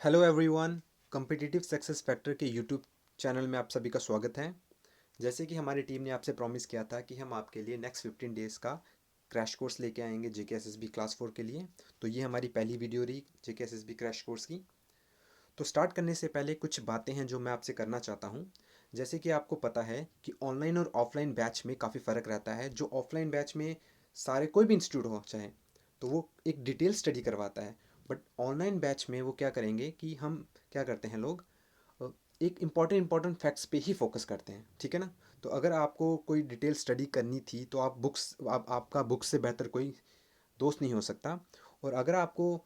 Hello everyone. Competitive success factor के YouTube channel में आप सभी का स्वागत है। जैसे कि हमारी टीम ने आपसे प्रॉमिस किया था कि हम आपके लिए नेक्स्ट 15 डेज़ का क्रैश कोर्स लेके आएंगे जेकेएसएसबी क्लास 4 के लिए। तो ये हमारी पहली वीडियो रही जेकेएसएसबी क्रैश कोर्स की। तो स्टार्ट करने से पहले कुछ बातें हैं जो मैं आपसे करना चाहता हूँ। जैसे कि आपको पता है कि ऑनलाइन और ऑफलाइन बैच में काफ़ी फ़र्क रहता है। जो ऑफलाइन बैच में सारे कोई भी इंस्टीट्यूट हो चाहे, तो वो एक डिटेल स्टडी करवाता है। बट ऑनलाइन बैच में वो क्या करेंगे कि हम क्या करते हैं लोग, अ, एक इम्पॉर्टेंट फैक्ट्स पे ही फोकस करते हैं, ठीक है ना। तो अगर आपको कोई डिटेल स्टडी करनी थी तो आपका बुक्स से बेहतर कोई दोस्त नहीं हो सकता। और अगर आपको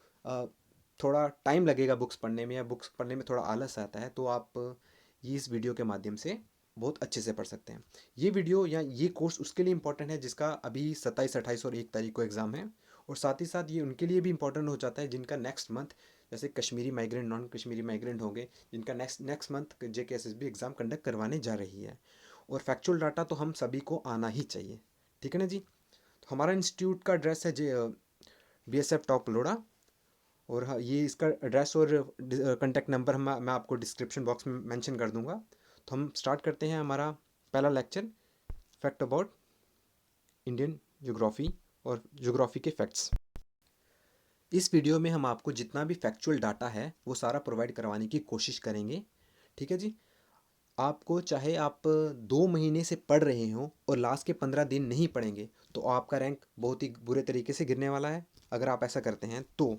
थोड़ा टाइम लगेगा बुक्स पढ़ने में, या बुक्स पढ़ने में थोड़ा आलस आता है, तो आप ये इस वीडियो के माध्यम से बहुत अच्छे से पढ़ सकते हैं। ये वीडियो या ये कोर्स उसके लिए इम्पोर्टेंट है जिसका अभी 27, 28 और 1 तारीख को एग्ज़ाम है। और साथ ही साथ ये उनके लिए भी इम्पोर्टेंट हो जाता है जिनका नेक्स्ट मंथ, जैसे Kashmiri migrant, non Kashmiri migrant होंगे, जिनका next next month JKSSB exam conduct करवाने जा रही है। और फैक्चुअल डाटा तो हम सभी को आना ही चाहिए, ठीक है ना जी। तो हमारा इंस्टीट्यूट का एड्रेस है BSF टॉप लोड़ा। और हाँ, ये इसका एड्रेस और कॉन्टैक्ट नंबर मैं आपको डिस्क्रिप्शन बॉक्स में मेंशन कर दूंगा। तो हम स्टार्ट करते हैं हमारा पहला lecture, fact about Indian geography और ज्योग्राफी के फैक्ट्स। इस वीडियो में हम आपको जितना भी फैक्चुअल डाटा है वो सारा प्रोवाइड करवाने की कोशिश करेंगे, ठीक है जी। आपको चाहे आप 2 महीने से पढ़ रहे हो और लास्ट के 15 दिन नहीं पढ़ेंगे तो आपका रैंक बहुत ही बुरे तरीके से गिरने वाला है, अगर आप ऐसा करते हैं तो।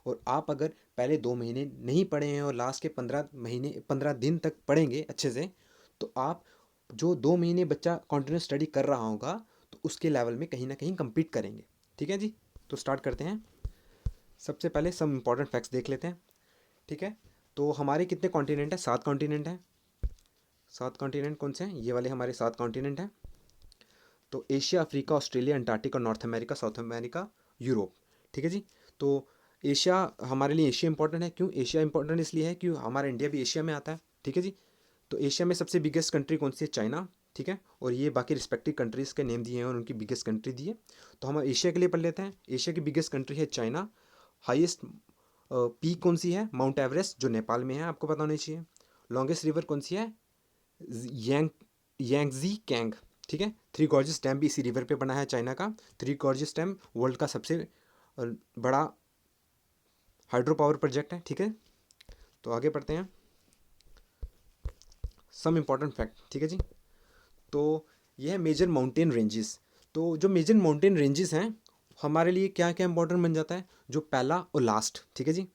और आप अगर पहले 2 महीने नहीं पढ़े हैं और लास्ट के 15 दिन तक पढ़ेंगे अच्छे से, तो आप जो 2 महीने बच्चा कंटिन्यूस स्टडी कर रहा होगा तो उसके लेवल में कहीं ना कहीं compete करेंगे, ठीक है जी। तो स्टार्ट करते हैं। सबसे पहले सब इंपॉर्टेंट फैक्ट्स देख लेते हैं, ठीक है। तो हमारे कितने कॉन्टिनेंट हैं? 7 कॉन्टिनेंट हैं। 7 कॉन्टिनेंट कौन से हैं? ये वाले हमारे 7 कॉन्टिनेंट हैं। तो Asia, Africa, Australia, Antarctica, north America, south America, Europe, ठीक है जी। तो एशिया हमारे लिए एशिया इंपॉर्टेंट है। क्यों एशिया इंपॉर्टेंट? इसलिए है क्यों हमारा इंडिया भी एशिया में आता है, ठीक है जी। तो एशिया में सबसे बिगेस्ट कंट्री कौन सी है? चाइना, ठीक है। और ये बाकी रिस्पेक्टिव कंट्रीज़ के नेम दिए हैं और उनकी बिगेस्ट कंट्री दी है। तो हम एशिया के लिए पढ़ लेते हैं। एशिया की बिगेस्ट कंट्री है चाइना। हाईएस्ट पीक कौन सी है? माउंट एवरेस्ट, जो नेपाल में है, आपको पता होना चाहिए। लॉन्गेस्ट रिवर कौन सी है? यांग यांगजी कैंग, ठीक है। थ्री गॉर्जियस डैम भी इसी रिवर पे बना है चाइना का। थ्री गॉर्जियस डैम वर्ल्ड का सबसे बड़ा हाइड्रो पावर प्रोजेक्ट है, ठीक है। तो आगे पढ़ते हैं, सम इम्पॉर्टेंट फैक्ट, ठीक है जी। तो यह है मेजर माउंटेन रेंजेस। तो जो मेजर माउंटेन रेंजेस हैं हमारे लिए क्या क्या इंपॉर्टेंट बन जाता है? जो पहला और लास्ट, ठीक है जी।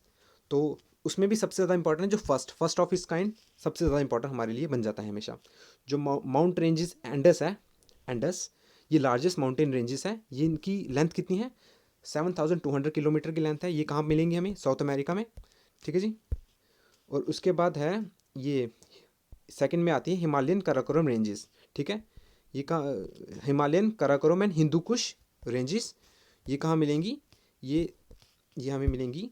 तो उसमें भी सबसे ज़्यादा इंपॉर्टेंट है जो फर्स्ट ऑफ इस काइंड, सबसे ज़्यादा इंपॉर्टेंट हमारे लिए बन जाता है हमेशा। जो माउंट रेंजेस एंडस है, एंडस, ये लार्जेस्ट माउंटेन रेंजेस है। ये इनकी लेंथ कितनी है? 7,200 किलोमीटर की लेंथ है। ये कहाँ मिलेंगी हमें? साउथ अमेरिका में, ठीक है जी। और उसके बाद है ये सेकंड में आती है हिमालयन कराकोरम रेंजेस, ठीक है। ये कहाँ? Himalayan Karakoram and Hindu Kush ranges, ये कहाँ मिलेंगी? ये हमें मिलेंगी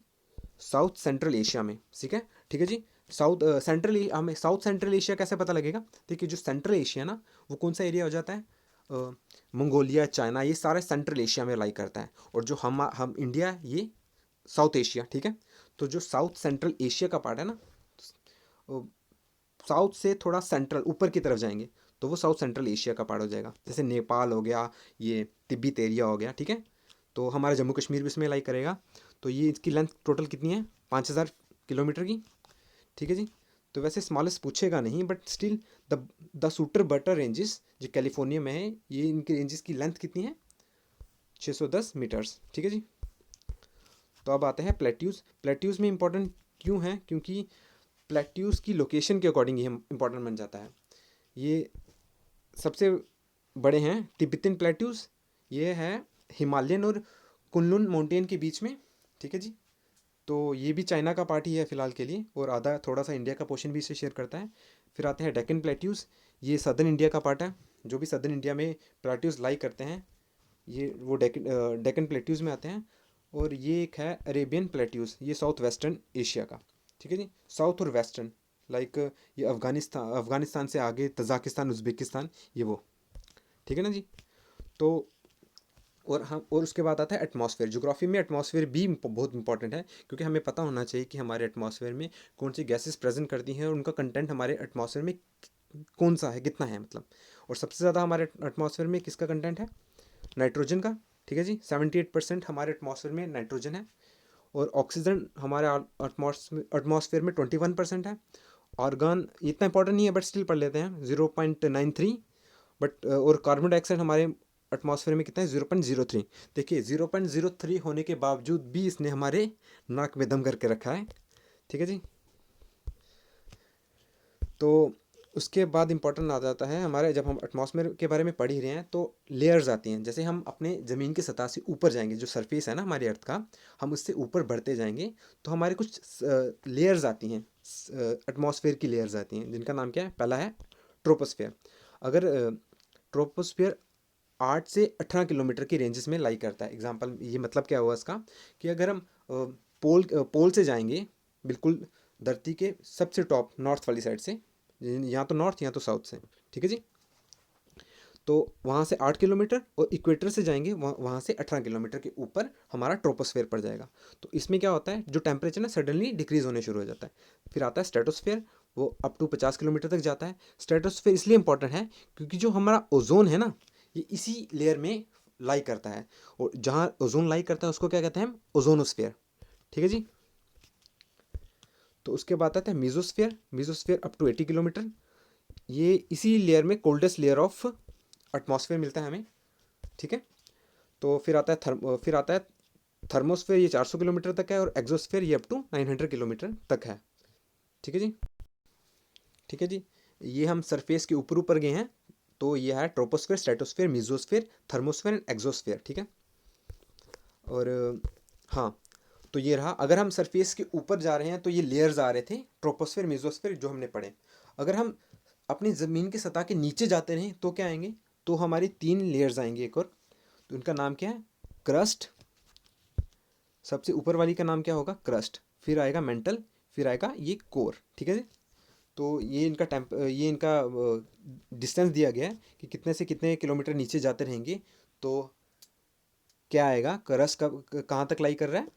साउथ सेंट्रल एशिया में, ठीक है जी। हमें साउथ सेंट्रल एशिया कैसे पता लगेगा? देखिए, जो सेंट्रल एशिया ना, वो कौन सा एरिया हो जाता है? मंगोलिया, चाइना, ये सारे सेंट्रल एशिया में लाई करता है। और जो हम इंडिया, ये साउथ एशिया, ठीक है। तो जो साउथ सेंट्रल एशिया का पार्ट है ना, साउथ से थोड़ा सेंट्रल ऊपर की तरफ जाएंगे तो वो साउथ सेंट्रल एशिया का पार्ट हो जाएगा। जैसे नेपाल हो गया, ये तिब्बत एरिया हो गया, ठीक है। तो हमारा जम्मू कश्मीर भी इसमें लाई करेगा। तो ये इसकी लेंथ टोटल कितनी है? 5,000 किलोमीटर की, ठीक है जी। तो वैसे स्मॉलेस्ट पूछेगा नहीं, but still the shooter butter ranges जो कैलिफोर्निया में है, ये इनकी रेंजेस की लेंथ कितनी है? 610 मीटर्स, ठीक है जी। तो अब आते हैं प्लेट्यूज़। प्लेट्यूज़ में इंपॉर्टेंट क्यों है? क्योंकि प्लेट्यूज़ की लोकेशन के अकॉर्डिंग ये इंपॉर्टेंट बन जाता है। ये सबसे बड़े हैं तिब्बतन प्लेट्यूज़, ये है हिमालयन और कुनलुन माउंटेन के बीच में, ठीक है जी। तो ये भी चाइना का पार्ट ही है फिलहाल के लिए, और आधा थोड़ा सा इंडिया का पोर्शन भी इसे शेयर करता है। फिर आते हैं डेक्कन प्लेट्यूज़, ये सदर्न इंडिया का पार्ट है। जो भी सदर्न इंडिया में प्लेट्यूज़ लाई करते हैं, ये वो डेक्कन प्लेट्यूज़ में आते हैं। और ये एक है अरेबियन प्लेट्यूज़, ये साउथ वेस्टर्न एशिया का, ठीक है जी। साउथ और वेस्टर्न, लाइक ये अफ़गानिस्तान से आगे तजाकिस्तान, उज़्बेकिस्तान, ये वो, ठीक है ना जी। तो और उसके बाद आता है एटमॉस्फेयर। ज्योग्राफी में एटमॉस्फेयर भी बहुत इंपॉर्टेंट है, क्योंकि हमें पता होना चाहिए कि हमारे एटमॉस्फेयर में कौन सी गैसेस प्रेजेंट करती हैं और उनका कंटेंट हमारे एटमॉस्फेयर में कौन सा है, कितना है मतलब। और सबसे ज़्यादा हमारे एटमॉस्फेयर में किसका कंटेंट है? नाइट्रोजन का। ठीक है जी, 78% हमारे एटमॉस्फेयर में नाइट्रोजन है। और ऑक्सीजन हमारे एटमॉस्फेयर में 21% है। ऑर्गन इतना इंपॉर्टेंट नहीं है, बट स्टिल पढ़ लेते हैं, 0.93। बट और कार्बन डाइऑक्साइड हमारे एटमॉस्फेयर में कितना है? 0.03। देखिए 0.03 होने के बावजूद भी इसने हमारे नाक में दम करके रखा है। ठीक है जी। तो उसके बाद इंपॉर्टेंट आ जाता है हमारे, जब हम एटमॉस्फेयर के बारे में पढ़ ही रहे हैं तो लेयर्स आती हैं। जैसे हम अपने ज़मीन की सतह से ऊपर जाएंगे, जो सरफेस है ना हमारी अर्थ का, हम उससे ऊपर बढ़ते जाएंगे तो हमारे कुछ लेयर्स आती हैं, एटमॉस्फेयर की लेयर्स आती हैं, जिनका नाम क्या है? पहला है ट्रोपोस्फेयर। अगर ट्रोपोस्फेयर 8 से 18 किलोमीटर की रेंजेस में लाई करता है। एग्जाम्पल, ये मतलब क्या हुआ इसका, कि अगर हम पोल से जाएंगे, बिल्कुल धरती के सबसे टॉप नॉर्थ वाली साइड से, यहाँ तो नॉर्थ, यहाँ तो साउथ से, ठीक है जी, तो वहाँ से 8 किलोमीटर, और इक्वेटर से जाएंगे वहाँ से 18 किलोमीटर के ऊपर हमारा ट्रोपोस्फेयर पड़ जाएगा। तो इसमें क्या होता है, जो टेम्परेचर ना सडनली डिक्रीज होने शुरू हो जाता है। फिर आता है स्ट्रेटोस्फेयर, वो अप टू 50 किलोमीटर तक जाता है। स्ट्रेटोस्फेयर इसलिए इंपॉर्टेंट है क्योंकि जो हमारा ओजोन है ना, ये इसी लेयर में लाई करता है, और जहाँ ओजोन लाई करता है उसको क्या कहते हैं हम? ओजोनोस्फेयर। ठीक है जी। तो उसके बाद आता है mesosphere. Mesosphere up to 80 kilometre. ये इसी लेयर में कोल्डेस्ट लेयर ऑफ एटमॉस्फेयर मिलता है हमें। ठीक है। तो फिर आता है थर्मोस्फेयर, ये 400 किलोमीटर तक है, और एक्सोस्फेयर ये अप टू 900 किलोमीटर तक है। ठीक है जी। ठीक है जी। ये हम सरफेस के ऊपर ऊपर गए हैं। तो ये है troposphere, stratosphere, mesosphere, thermosphere and exosphere. ठीक है। और हाँ, तो ये रहा। अगर हम सरफेस के ऊपर जा रहे हैं तो ये लेयर्स आ रहे थे, ट्रोपोस्फेयर, मेसोस्फेयर, जो हमने पढ़े। अगर हम अपनी ज़मीन की सतह के नीचे जाते रहें तो क्या आएंगे? तो हमारी 3 लेयर्स आएंगी एक और। तो उनका नाम क्या है? क्रस्ट। सबसे ऊपर वाली का नाम क्या होगा? क्रस्ट। फिर आएगा मेंटल, फिर आएगा ये कोर। ठीक है जी। तो ये इनका डिस्टेंस दिया गया है कि कितने से कितने किलोमीटर नीचे जाते रहेंगे तो क्या आएगा? क्रस्ट का कहाँ तक लाई कर रहा है?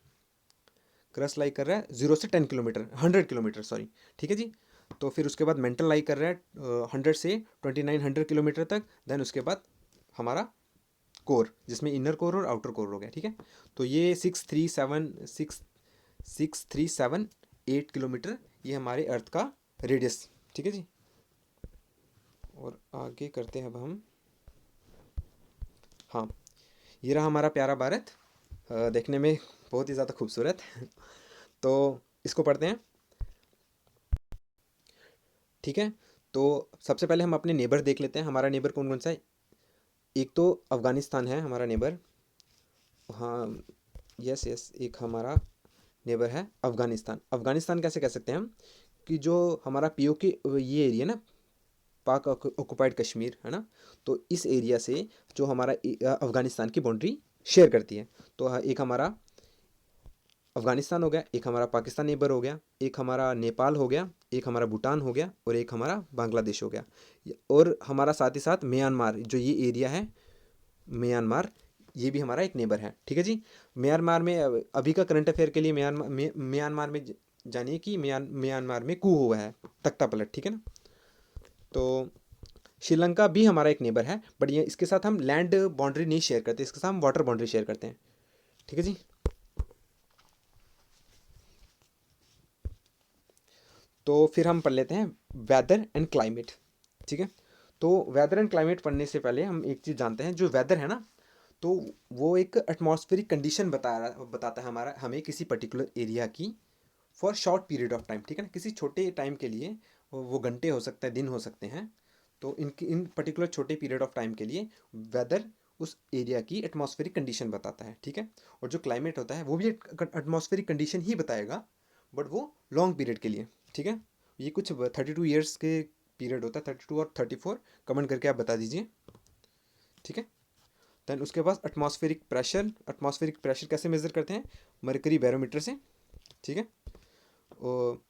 क्रस्ट लाई कर रहा है 0 से 10 किलोमीटर, 100 किलोमीटर, सॉरी। ठीक है जी। तो फिर उसके बाद मेंटल लाई कर रहा है 100 से 2900 किलोमीटर तक। देन उसके बाद हमारा कोर, जिसमें इनर कोर और आउटर कोर हो गया। ठीक है। तो ये 637 ये हमारे अर्थ का रेडियस। ठीक है जी। और आगे करते हैं अब हम। हाँ, ये रहा हमारा प्यारा भारत, देखने में बहुत ही ज़्यादा खूबसूरत। तो इसको पढ़ते हैं। ठीक है। तो सबसे पहले हम अपने नेबर देख लेते हैं, हमारा नेबर कौन कौन सा है। एक तो अफ़गानिस्तान है हमारा नेबर। हाँ, यस यस, एक हमारा नेबर है अफ़गानिस्तान। अफ़गानिस्तान कैसे कह सकते हैं हम, कि जो हमारा पीओके ये एरिया ना, पाक ऑक्युपाइड कश्मीर है ना, तो इस एरिया से जो हमारा अफ़गानिस्तान की बाउंड्री शेयर करती है। तो एक हमारा अफ़गानिस्तान हो गया, एक हमारा पाकिस्तान नेबर हो गया, एक हमारा नेपाल हो गया, एक हमारा भूटान हो गया, और एक हमारा बांग्लादेश हो गया। और हमारा साथ ही साथ म्यांमार, जो ये एरिया है म्यांमार, ये भी हमारा एक नेबर है। ठीक है जी। म्यांमार में अभी का करंट अफेयर के लिए म्यांमार में जानिए कि म्यांमार में कू हुआ है, तख्ता पलट। ठीक है ना। तो श्रीलंका भी हमारा एक नेबर है, बट ये इसके साथ हम लैंड बाउंड्री नहीं शेयर करते, इसके साथ हम वाटर बाउंड्री शेयर करते हैं। ठीक है जी। तो फिर हम पढ़ लेते हैं वेदर एंड क्लाइमेट। ठीक है। तो वेदर एंड क्लाइमेट पढ़ने से पहले हम एक चीज़ जानते हैं, जो वेदर है ना, तो वो एक एटमॉस्फेरिक कंडीशन बताता है हमारा, हमें किसी पर्टिकुलर एरिया की, for short period of time. ठीक है ना, किसी छोटे टाइम के लिए, वो घंटे हो सकते हैं, दिन हो सकते हैं। तो इन पर्टिकुलर छोटे पीरियड ऑफ टाइम के लिए वेदर उस एरिया की एटमॉस्फेरिक कंडीशन बताता है। ठीक है। और जो क्लाइमेट होता है वो भी एटमॉस्फेरिक कंडीशन ही बताएगा, बट वो लॉन्ग पीरियड के लिए। ठीक है। ये कुछ 32 ईयर्स के पीरियड होता है, 32 और 34। कमेंट करके आप बता दीजिए। ठीक है। दैन उसके बाद एटमॉस्फेरिक प्रेशर कैसे मेज़र करते हैं? मरकरी बैरोमीटर से। ठीक है। और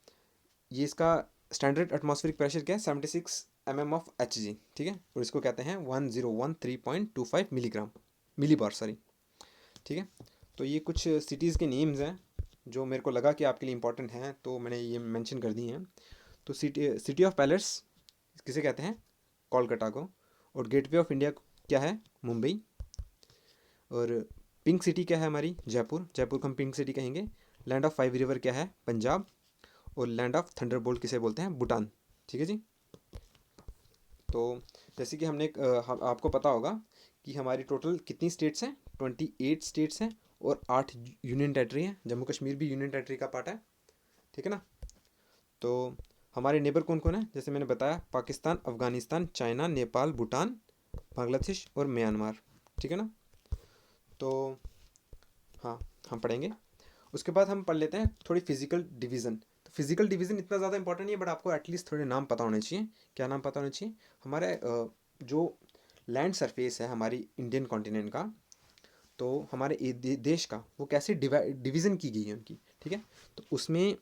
ये इसका स्टैंडर्ड एटमॉस्फेरिक प्रेशर क्या है? 76 mm ऑफ Hg। ठीक है। और इसको कहते हैं 1013.25 मिलीग्राम, मिली बार, सॉरी। ठीक है। तो ये कुछ सिटीज़ के नेम्स हैं जो मेरे को लगा कि आपके लिए इम्पोर्टेंट हैं, तो मैंने ये मेंशन कर दी हैं। तो सिटी ऑफ पैलेस किसे कहते हैं? कोलकाता को। और गेटवे ऑफ इंडिया क्या है? मुंबई। और पिंक सिटी क्या है हमारी? जयपुर। जयपुर को हम पिंक सिटी कहेंगे। लैंड ऑफ 5 रिवर क्या है? पंजाब। और लैंड ऑफ थंडरबोल्ट किसे बोलते हैं? भूटान। ठीक है जी। तो जैसे कि आपको पता होगा कि हमारी टोटल कितनी स्टेट्स हैं? 28 स्टेट्स हैं और 8 यूनियन टेरिटरी हैं। जम्मू कश्मीर भी यूनियन टेरिटरी का पार्ट है। ठीक है ना। तो हमारे नेबर कौन कौन है? जैसे मैंने बताया, पाकिस्तान, अफगानिस्तान, चाइना, नेपाल, भूटान, बांग्लादेश और म्यांमार। ठीक है ना। तो हाँ, हम पढ़ेंगे। उसके बाद हम पढ़ लेते हैं थोड़ी फिजिकल डिवीज़न। तो फिजिकल डिवीज़न इतना ज़्यादा इंपॉर्टेंट नहीं है, बट आपको एटलीस्ट थोड़े नाम पता होने चाहिए। क्या नाम पता होने चाहिए? हमारे जो लैंड सरफेस है हमारी इंडियन कॉन्टिनेंट का, तो हमारे देश का वो कैसे डिवीज़न की गई है उनकी। ठीक है। तो उसमें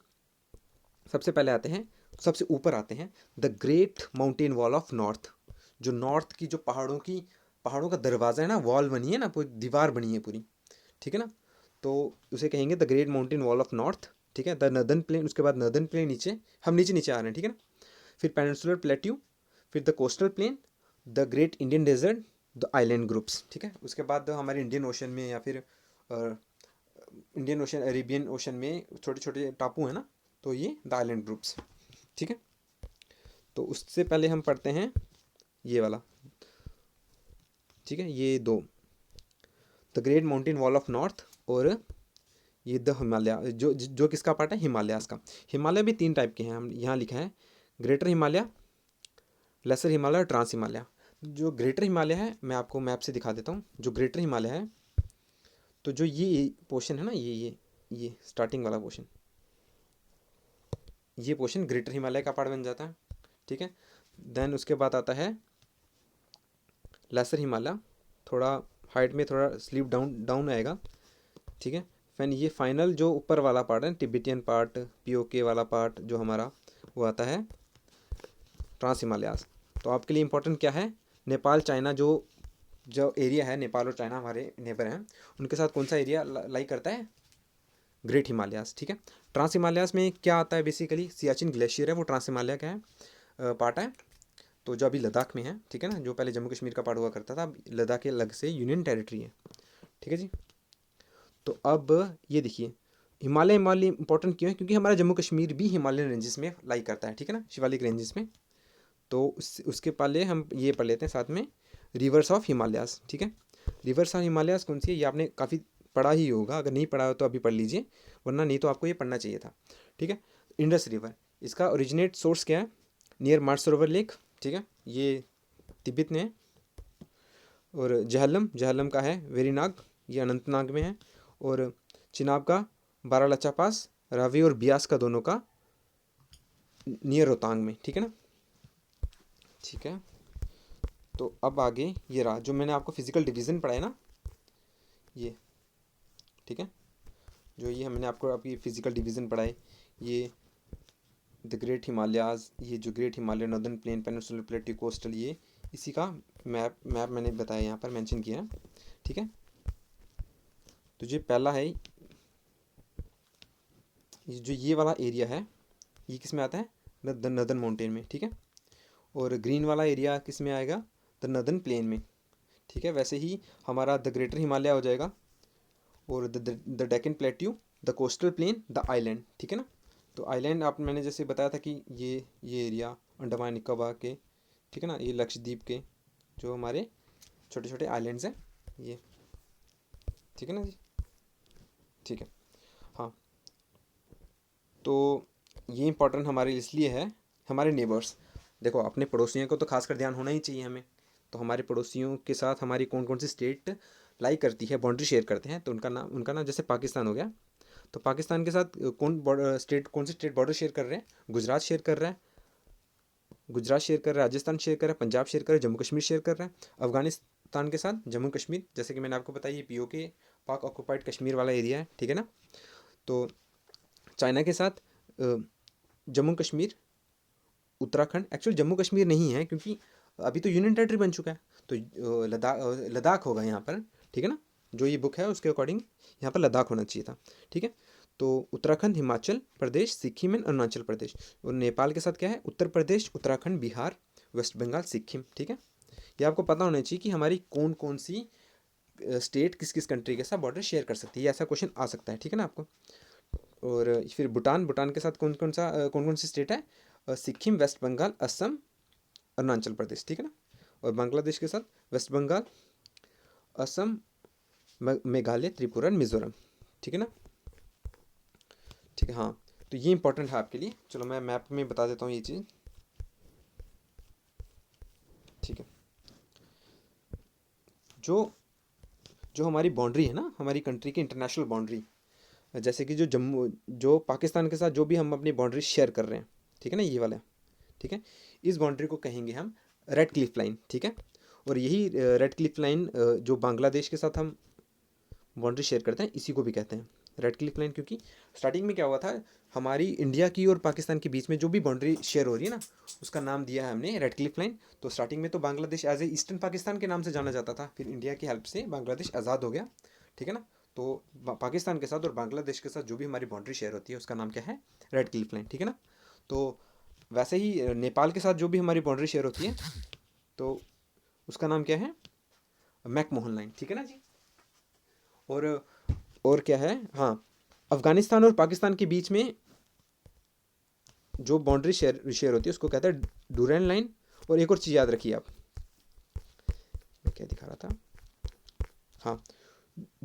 सबसे पहले आते हैं, सबसे ऊपर आते हैं the great mountain wall of north. जो नॉर्थ की जो पहाड़ों का दरवाज़ा है ना, वॉल बनी है ना, पूरी दीवार बनी है पूरी। ठीक है ना। तो उसे कहेंगे the great mountain wall of north. ठीक है। द नर्दर्न प्लेन, उसके बाद नर्दर्न प्लेन, नीचे हम नीचे नीचे आ रहे हैं। ठीक है ना। फिर पेनिनसुलर प्लेट्यू, फिर the coastal plain, the great Indian desert, the island groups. ठीक है। उसके बाद हमारे इंडियन ओशन में या फिर इंडियन ओशन, अरेबियन ओशन में छोटे छोटे टापू हैं ना, तो ये द आइलैंड ग्रुप्स। ठीक है। तो उससे पहले हम पढ़ते हैं ये वाला। ठीक है। ये दो, the great mountain wall of north और ये द हिमालय, जो जो किसका पार्ट है? हिमालयास का। हिमालय भी 3 टाइप के हैं, हम यहाँ लिखा है ग्रेटर हिमालय, लेसर हिमालय और ट्रांस हिमालय। जो ग्रेटर हिमालय है, मैं आपको मैप से दिखा देता हूँ। जो ग्रेटर हिमालय है, तो जो ये पोर्शन है ना, ये स्टार्टिंग वाला पोर्शन, ये पोर्शन ग्रेटर हिमालय का पार्ट बन जाता है। ठीक है। देन उसके बाद आता है लेसर हिमालय, थोड़ा हाइट में थोड़ा स्लीप डाउन डाउन आएगा। ठीक है। फैन ये फाइनल जो ऊपर वाला पार्ट है, तिब्बतियन पार्ट, पीओके वाला पार्ट जो हमारा, वो आता है ट्रांस हिमालयास। तो आपके लिए इंपॉर्टेंट क्या है? नेपाल, चाइना, जो जो एरिया है, नेपाल और चाइना हमारे नेबर हैं, उनके साथ कौन सा एरिया लाइक करता है? ग्रेट हिमालयास। ठीक है। ट्रांस हिमालयास में क्या आता है? बेसिकली सियाचिन ग्लेशियर है, वो ट्रांस हिमालय का है पार्ट है। तो जो अभी लद्दाख में है, ठीक है ना, जो पहले जम्मू कश्मीर का पार्ट हुआ करता था, अब लद्दाख के अलग से यूनियन टेरिटरी है। ठीक है जी। तो अब ये देखिए, हिमालय इंपॉर्टेंट क्यों है? क्योंकि हमारा जम्मू कश्मीर भी हिमालयन रेंजेस में लाई करता है। ठीक है ना, शिवालिक रेंजेस में। तो उसके पहले हम ये पढ़ लेते हैं साथ में रिवर्स ऑफ हिमालयास। ठीक है। रिवर्स ऑफ हिमालयास कौन सी है? ये आपने काफ़ी पढ़ा ही होगा, अगर नहीं पढ़ा हो तो अभी पढ़ लीजिए, वरना नहीं तो आपको ये पढ़ना चाहिए था। ठीक है। इंडस रिवर, इसका ओरिजिनेट सोर्स क्या है? Near Mansarovar lake. ठीक है। ये तिब्बत में है। और जहलम का है वेरीनाग, ये अनंतनाग में है। और चिनाब का बारालाचा पास, रावी और बियास का दोनों का नियर रोहतांग में। ठीक है ना। ठीक है। तो अब आगे ये रहा जो मैंने आपको फिजिकल डिवीज़न पढ़ाया ना, ये। ठीक है। जो ये मैंने आपको अभी फिजिकल डिवीज़न पढ़ाए, ये द ग्रेट हिमालयाज, ये जो great Himalaya, northern plain, peninsular plateau, coastal, ये इसी का मैप मैंने बताया, यहाँ पर मेंशन किया है। ठीक है। तो जो पहला है, जो ये वाला एरिया है, ये किस में आता है? द नर्दर्न माउंटेन में। ठीक है। और ग्रीन वाला एरिया किस में आएगा? द नर्दर्न प्लेन में। ठीक है। वैसे ही हमारा द ग्रेटर हिमालय हो जाएगा, और the Deccan plateau, the coastal plain, the island. ठीक है ना। तो आइलैंड आप मैंने जैसे बताया था कि ये एरिया अंडमान निकोबार के, ठीक है ना, ये लक्षद्वीप के जो हमारे छोटे छोटे आइलैंड्स हैं, ये। ठीक है ना जी। ठीक है। हाँ। तो ये इंपॉर्टेंट हमारे इसलिए है, हमारे नेबर्स। देखो, अपने पड़ोसियों को तो खासकर ध्यान होना ही चाहिए हमें। तो हमारे पड़ोसियों के साथ हमारी कौन कौन सी स्टेट लाई करती है, बाउंड्री शेयर करते हैं, तो उनका नाम जैसे पाकिस्तान हो गया। तो पाकिस्तान के साथ कौन सी स्टेट बॉर्डर शेयर कर रहे हैं? गुजरात शेयर कर रहा है, राजस्थान शेयर कर रहा है, पंजाब शेयर कर रहा है, जम्मू कश्मीर शेयर कर रहा है। अफगानिस्तान के साथ जम्मू कश्मीर, जैसे कि मैंने आपको बताया, ये पीओके, पाक ऑक्यूपाइड कश्मीर वाला एरिया है। ठीक है ना। तो चाइना के साथ जम्मू कश्मीर, उत्तराखंड, एक्चुअली जम्मू कश्मीर नहीं है क्योंकि अभी तो यूनियन टेरिटरी बन चुका है, तो लद्दाख होगा यहाँ पर। ठीक है ना। जो ये बुक है उसके अकॉर्डिंग यहाँ पर लद्दाख होना चाहिए था, ठीक है। तो उत्तराखंड, हिमाचल प्रदेश, सिक्किम एंड अरुणाचल प्रदेश। और नेपाल के साथ क्या है, उत्तर प्रदेश, उत्तराखंड, बिहार, वेस्ट बंगाल, सिक्किम, ठीक है। ये आपको पता होना चाहिए कि हमारी कौन कौन सी स्टेट किस किस कंट्री के साथ बॉर्डर शेयर कर सकती है, ऐसा क्वेश्चन आ सकता है, ठीक है ना आपको। और फिर भूटान, भूटान के साथ कौन कौन सी स्टेट है, सिक्किम, वेस्ट बंगाल, असम, अरुणाचल प्रदेश, ठीक है ना। और बांग्लादेश के साथ वेस्ट बंगाल, असम, मेघालय, त्रिपुरा, मिजोरम, ठीक है ना। ठीक है, हाँ। तो ये इंपॉर्टेंट है आपके लिए। चलो मैं मैप में बता देता हूँ ये चीज़, ठीक है। जो जो हमारी बाउंड्री है ना, हमारी कंट्री की इंटरनेशनल बाउंड्री, जैसे कि जो जम्मू, जो पाकिस्तान के साथ जो भी हम अपनी बाउंड्री शेयर कर रहे हैं, ठीक है ना, ये वाला, ठीक है। इस बाउंड्री को कहेंगे हम रेड क्लिफ लाइन, ठीक है। और यही रेड क्लिफ लाइन जो बांग्लादेश के साथ हम बाउंड्री शेयर करते हैं, इसी को भी कहते हैं रेड क्लिफ लाइन। क्योंकि स्टार्टिंग में क्या हुआ था, हमारी इंडिया की और पाकिस्तान के बीच में जो भी बाउंड्री शेयर हो रही है ना, उसका नाम दिया है हमने रेड क्लिफ लाइन। तो स्टार्टिंग में तो Bangladesh as a eastern Pakistan के नाम से जाना जाता था, फिर इंडिया की हेल्प से बांग्लादेश आज़ाद हो गया, ठीक है ना। तो पाकिस्तान के साथ और बांग्लादेश के साथ जो भी हमारी बाउंड्री शेयर होती है उसका नाम क्या है, रेड क्लिफ लाइन, ठीक है ना। तो वैसे ही नेपाल के साथ जो भी हमारी बाउंड्री शेयर होती है, तो उसका नाम क्या है, मैकमोहन लाइन, ठीक है ना जी। और और क्या है, हाँ, अफगानिस्तान और पाकिस्तान के बीच में जो बाउंड्री शेयर होती है उसको कहते हैं डूरेन लाइन। और एक और चीज़ याद रखिए आप, मैं क्या दिखा रहा था, हाँ,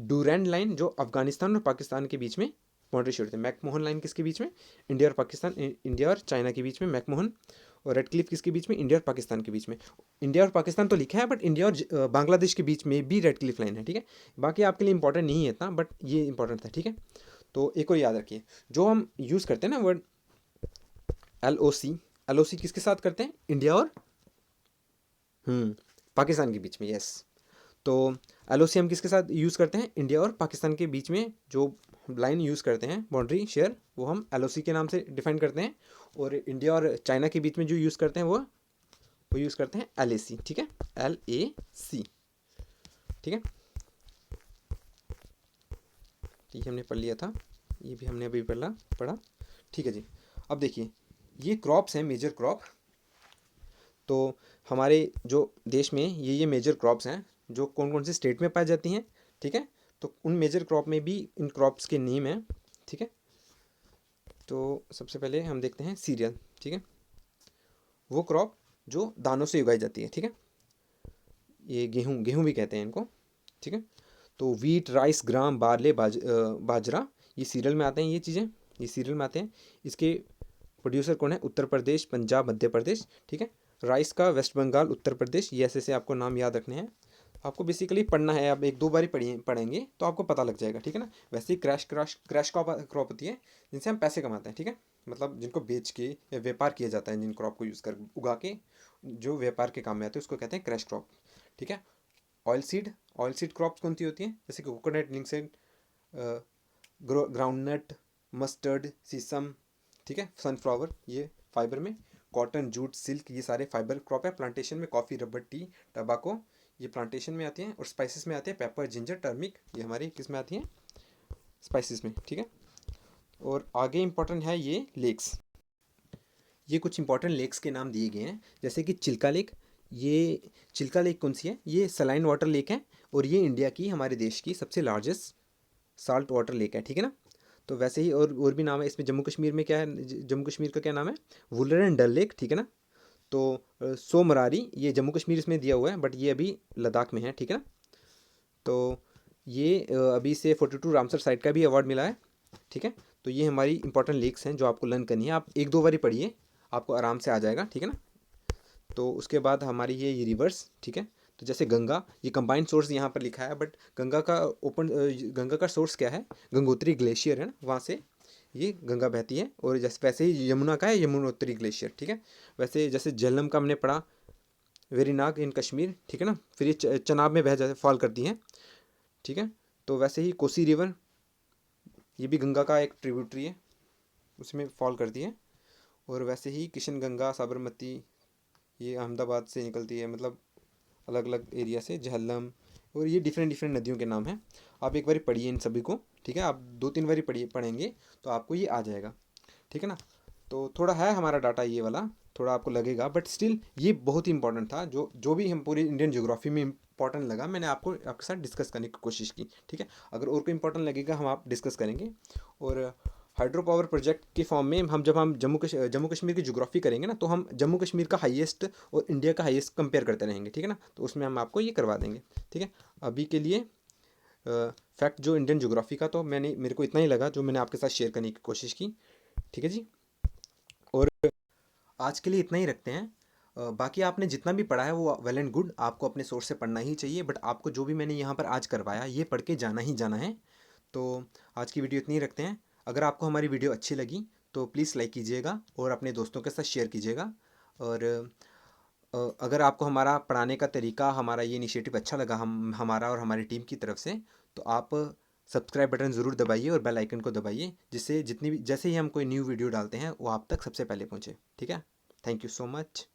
डूरेन लाइन जो अफगानिस्तान और पाकिस्तान के बीच में बाउंड्री शेयर होती है। मैकमोहन लाइन किसके बीच में, इंडिया और पाकिस्तान, इंडिया और चाइना के बीच में मैकमोहन। और रेड क्लिफ किसके बीच में, इंडिया और पाकिस्तान के बीच में। इंडिया और पाकिस्तान तो लिखा है, बट इंडिया और बांग्लादेश के बीच में भी रेड क्लिफ लाइन है, ठीक है। बाकी आपके लिए इंपॉर्टेंट नहीं है इतना, बट ये इंपॉर्टेंट था, ठीक है। तो एक और याद रखिए, जो हम यूज़ करते हैं ना वर्ड LOC, LOC किसके साथ करते हैं, इंडिया और पाकिस्तान के बीच में, यस। तो LOC हम किसके साथ यूज़ करते हैं, इंडिया और पाकिस्तान के बीच में जो लाइन यूज़ करते हैं बाउंड्री शेयर, वो हम LOC के नाम से डिफाइन करते हैं। और इंडिया और चाइना के बीच में जो यूज़ करते हैं वो यूज़ करते हैं LAC, ठीक है, LAC, ठीक है। ये हमने पढ़ लिया था, ये भी हमने अभी पढ़ा, ठीक है जी। अब देखिए, ये क्रॉप्स हैं, मेजर क्रॉप। तो हमारे जो देश में ये मेजर क्रॉप्स हैं जो कौन कौन से स्टेट में पाई जाती हैं, ठीक है। तो उन मेजर क्रॉप में भी इन क्रॉप्स के नेम हैं, ठीक है। तो सबसे पहले हम देखते हैं सीरियल, ठीक है, वो क्रॉप जो दानों से उगाई जाती है, ठीक है। ये गेहूँ, गेहूँ भी कहते हैं इनको, ठीक है। तो वीट, राइस, ग्राम, बारले, बाजरा, ये सीरियल में आते हैं, ये चीज़ें ये सीरियल में आते हैं। इसके प्रोड्यूसर कौन है, उत्तर प्रदेश, पंजाब, मध्य प्रदेश, ठीक है। राइस का वेस्ट बंगाल, उत्तर प्रदेश, ये ऐसे ऐसे आपको नाम याद रखने हैं। आपको बेसिकली पढ़ना है, आप एक दो बार ही पढ़ेंगे तो आपको पता लग जाएगा, ठीक है ना। वैसे ही क्रैश क्रॉप होती है जिनसे हम पैसे कमाते हैं, ठीक है। मतलब जिनको बेच के या व्यापार किया जाता है, जिन क्रॉप को यूज़ कर उगा के जो व्यापार के काम में आते हैं उसको कहते हैं क्रैश क्रॉप, ठीक है। ऑयल सीड क्रॉप्स कौन सी होती हैं, जैसे कि कोकोनट, लिंक्सेड, ग्राउंडनट, मस्टर्ड, सीसम, ठीक है, सनफ्लावर, ये फाइबर में। कॉटन, जूट, सिल्क, ये सारे फाइबर क्रॉप है। प्लांटेशन में कॉफ़ी, रबर, टी, टबाको, ये प्लांटेशन में आती हैं। और स्पाइसेस में आते हैं पेपर, जिंजर, टर्मिक, ये हमारी किस में आती हैं, स्पाइसेस में, ठीक है। और आगे इंपॉर्टेंट है ये लेक्स, ये कुछ इंपॉर्टेंट लेक्स के नाम दिए गए हैं, जैसे कि चिल्का लेक। ये चिल्का लेक कौन सी है, ये सलाइन वाटर लेक है। और ये इंडिया की, हमारे देश की सबसे लार्जेस्ट साल्ट वाटर लेक है, ठीक है ना। तो वैसे ही और भी नाम है इसमें। जम्मू कश्मीर में क्या है, जम्मू कश्मीर का क्या नाम है, वुलर एंड डल लेक, ठीक है ना। तो सोमरारी, ये जम्मू कश्मीर इसमें दिया हुआ है, बट ये अभी लद्दाख में है, ठीक है ना। तो ये अभी से 42 रामसर साइट का भी अवार्ड मिला है, ठीक है। तो ये हमारी इंपॉर्टेंट लेक्स हैं जो आपको लर्न करनी है। आप एक दो बार ही पढ़िए, आपको आराम से आ जाएगा, ठीक है ना। तो उसके बाद हमारी ये रिवर्स, ठीक है। तो जैसे गंगा, ये कंबाइंड सोर्स यहाँ पर लिखा है, बट गंगा का सोर्स क्या है, गंगोत्री ग्लेशियर है ना, वहाँ से ये गंगा बहती है। और जैसे वैसे ही यमुना का है, यमुनोत्री ग्लेशियर, ठीक है। वैसे जैसे झेलम का हमने पढ़ा, वेरीनाग इन कश्मीर, ठीक है ना। फिर ये चनाब में बह जाते, फॉल करती हैं, ठीक है। तो वैसे ही कोसी रिवर, ये भी गंगा का एक ट्रिब्यूटरी है, उसमें फॉल करती है। और वैसे ही किशन गंगा, साबरमती, ये अहमदाबाद से निकलती है, मतलब अलग अलग एरिया से, झेलम, और ये डिफरेंट डिफरेंट नदियों के नाम हैं। आप एक बारी पढ़िए इन सभी को, ठीक है। आप 2-3 बारी पढ़ेंगे तो आपको ये आ जाएगा, ठीक है ना। तो थोड़ा है हमारा डाटा ये वाला, थोड़ा आपको लगेगा, बट स्टिल ये बहुत ही इंपॉर्टेंट था। जो जो भी हम पूरी इंडियन ज्योग्राफी में इंपॉर्टेंट लगा, मैंने आपके साथ डिस्कस करने की कोशिश की, ठीक है। अगर और कोई इंपॉर्टेंट लगेगा हम आप डिस्कस करेंगे। और हाइड्रो पावर प्रोजेक्ट के फॉर्म में जब हम जम्मू कश्मीर की ज्योग्राफी करेंगे ना, तो हम जम्मू कश्मीर का हाईएस्ट और इंडिया का हाईएस्ट कंपेयर करते रहेंगे, ठीक है ना। तो उसमें हम आपको ये करवा देंगे, ठीक है। अभी के लिए फैक्ट जो इंडियन ज्योग्राफी का, तो मेरे को इतना ही लगा जो मैंने आपके साथ शेयर करने की कोशिश की, ठीक है जी। और आज के लिए इतना ही रखते हैं। बाकी आपने जितना भी पढ़ा है वो वेल एंड गुड, आपको अपने सोर्स से पढ़ना ही चाहिए, बट आपको जो भी मैंने यहाँ पर आज करवाया ये पढ़ के जाना ही जाना है। तो आज की वीडियो इतनी ही रखते हैं। अगर आपको हमारी वीडियो अच्छी लगी तो प्लीज़ लाइक कीजिएगा और अपने दोस्तों के साथ शेयर कीजिएगा। और अगर आपको हमारा पढ़ाने का तरीका, हमारा ये इनिशिएटिव अच्छा लगा हमारा और हमारी टीम की तरफ से, तो आप सब्सक्राइब बटन ज़रूर दबाइए और बेल आइकन को दबाइए, जिससे जितनी भी जैसे ही हम कोई न्यू वीडियो डालते हैं वो आप तक सबसे पहले पहुँचे, ठीक है। Thank you so much.